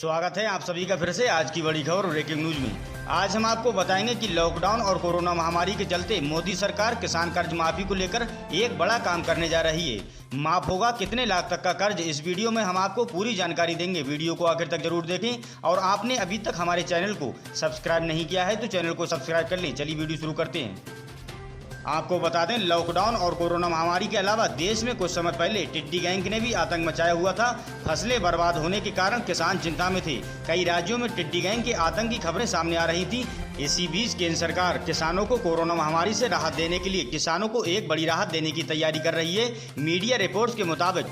स्वागत है आप सभी का फिर से आज की बड़ी खबर ब्रेकिंग न्यूज में। आज हम आपको बताएंगे कि लॉकडाउन और कोरोना महामारी के चलते मोदी सरकार किसान कर्ज माफी को लेकर एक बड़ा काम करने जा रही है। माफ होगा कितने लाख तक का कर्ज, इस वीडियो में हम आपको पूरी जानकारी देंगे। वीडियो को आखिर तक जरूर देखें और आपने अभी तक हमारे चैनल को सब्सक्राइब नहीं किया है तो चैनल को सब्सक्राइब कर लें। चलिए वीडियो शुरू करते हैं। आपको बता दें, लॉकडाउन और कोरोना महामारी के अलावा देश में कुछ समय पहले टिड्डी गैंग ने भी आतंक मचाया हुआ था। फसलें बर्बाद होने के कारण किसान चिंता में थे। कई राज्यों में टिड्डी गैंग के आतंक की खबरें सामने आ रही थी। इसी बीच केंद्र सरकार किसानों को कोरोना महामारी से राहत देने के लिए किसानों को एक बड़ी राहत देने की तैयारी कर रही है। मीडिया रिपोर्ट्स के मुताबिक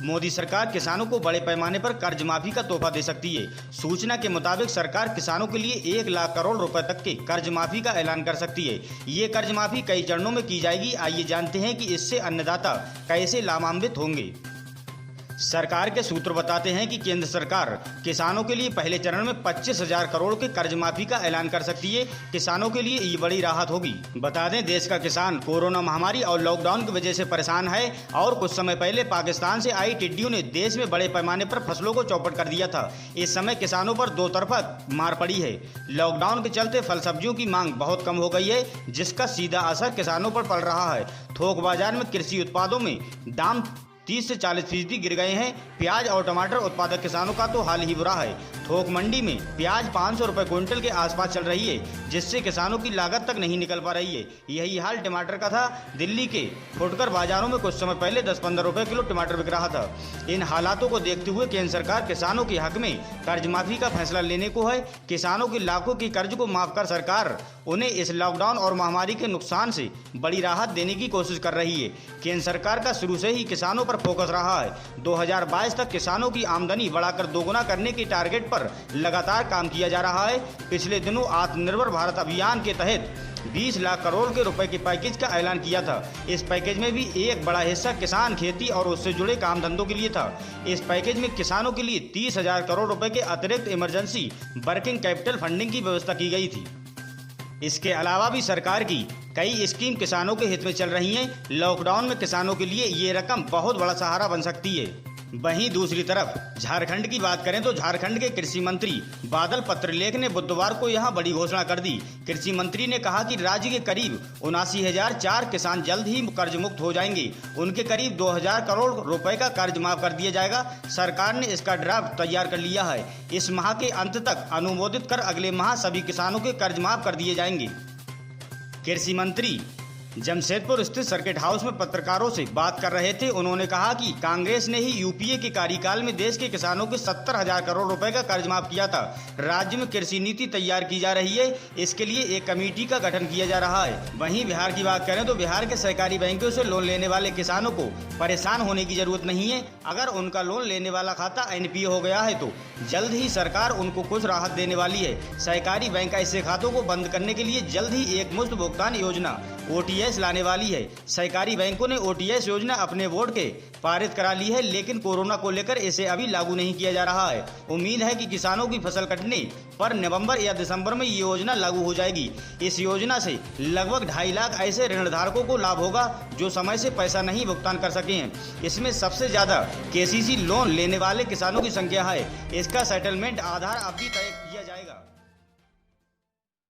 मोदी सरकार किसानों को बड़े पैमाने पर कर्ज माफी का तोहफा दे सकती है। सूचना के मुताबिक सरकार किसानों के लिए 1 लाख करोड़ रुपए तक के कर्ज माफी का ऐलान कर सकती है। ये कर्ज माफी कई चरणों में की जाएगी। आइए जानते हैं कि इससे अन्नदाता कैसे लाभान्वित होंगे। सरकार के सूत्र बताते हैं कि केंद्र सरकार किसानों के लिए पहले चरण में 25,000 करोड़ के कर्ज माफी का ऐलान कर सकती है। किसानों के लिए ये बड़ी राहत होगी। बता दें, देश का किसान कोरोना महामारी और लॉकडाउन की वजह से परेशान है और कुछ समय पहले पाकिस्तान से आई टिड्डियों ने देश में बड़े पैमाने पर फसलों को चौपट कर दिया था। इस समय किसानों पर दो तरफा मार पड़ी है। लॉकडाउन के चलते फल सब्जियों की मांग बहुत कम हो गई है, जिसका सीधा असर किसानों पर पड़ रहा है। थोक बाजार में कृषि उत्पादों में दाम 30 से 40% गिर गए हैं। प्याज और टमाटर उत्पादक किसानों का तो हाल ही बुरा है। थोक मंडी में प्याज 500 रुपए क्विंटल के आसपास चल रही है, जिससे किसानों की लागत तक नहीं निकल पा रही है। यही हाल टमाटर का था। दिल्ली के फुटकर बाजारों में कुछ समय पहले 10-15 रुपए किलो टमाटर बिक रहा था। इन हालातों को देखते हुए केंद्र सरकार किसानों के हक में कर्ज माफी का फैसला लेने को है। किसानों के लाखों की कर्ज को माफ कर सरकार उन्हें इस लॉकडाउन और महामारी के नुकसान से बड़ी राहत देने की कोशिश कर रही है। केंद्र सरकार का शुरू से ही किसानों पर फोकस रहा है। 2022 तक किसानों की आमदनी बढ़ाकर दोगुना करने के टारगेट पर लगातार काम किया जा रहा है। पिछले दिनों आत्मनिर्भर भारत अभियान के तहत 20 लाख करोड़ के रुपए के पैकेज का ऐलान किया था। इस पैकेज में भी एक बड़ा हिस्सा किसान, खेती और उससे जुड़े काम धंधों के लिए था। इस पैकेज में किसानों के लिए 30,000 करोड़ रुपए के अतिरिक्त इमरजेंसी वर्किंग कैपिटल फंडिंग की व्यवस्था की गई थी। इसके अलावा भी सरकार की कई स्कीम किसानों के हित में चल रही हैं। लॉकडाउन में किसानों के लिए ये रकम बहुत बड़ा सहारा बन सकती है। वहीं दूसरी तरफ झारखंड की बात करें तो झारखंड के कृषि मंत्री बादल पत्रलेख ने बुधवार को यहां बड़ी घोषणा कर दी। कृषि मंत्री ने कहा कि राज्य के करीब 79,004 किसान जल्द ही कर्ज मुक्त हो जाएंगे। उनके करीब 2,000 करोड़ रुपए का कर्ज माफ कर दिया जाएगा। सरकार ने इसका ड्राफ्ट तैयार कर लिया है। इस माह के अंत तक अनुमोदित कर अगले माह सभी किसानों के कर्ज माफ कर दिए जाएंगे। कृषि मंत्री जमशेदपुर स्थित सर्किट हाउस में पत्रकारों से बात कर रहे थे। उन्होंने कहा कि कांग्रेस ने ही यूपीए के कार्यकाल में देश के किसानों के 70,000 करोड़ रुपए का कर्ज माफ किया था। राज्य में कृषि नीति तैयार की जा रही है। इसके लिए एक कमेटी का गठन किया जा रहा है। वहीं बिहार की बात करें तो बिहार के सहकारी बैंकों से लोन लेने वाले किसानों को परेशान होने की जरूरत नहीं है। अगर उनका लोन लेने वाला खाता एनपीए हो गया है तो जल्द ही सरकार उनको कुछ राहत देने वाली है। सहकारी बैंक ऐसे खातों को बंद करने के लिए जल्द ही एक मुफ्त भुगतान योजना OTS लाने वाली है। सहकारी बैंकों ने OTS योजना अपने बोर्ड के पारित करा ली है, लेकिन कोरोना को लेकर इसे अभी लागू नहीं किया जा रहा है। उम्मीद है कि किसानों की फसल कटने पर नवंबर या दिसंबर में ये योजना लागू हो जाएगी। इस योजना से लगभग 2.5 लाख ऐसे ऋणधारकों को लाभ होगा जो समय से पैसा नहीं भुगतान कर सके हैं। इसमें सबसे ज्यादा KCC लोन लेने वाले किसानों की संख्या है। इसका सेटलमेंट आधार अवधि तय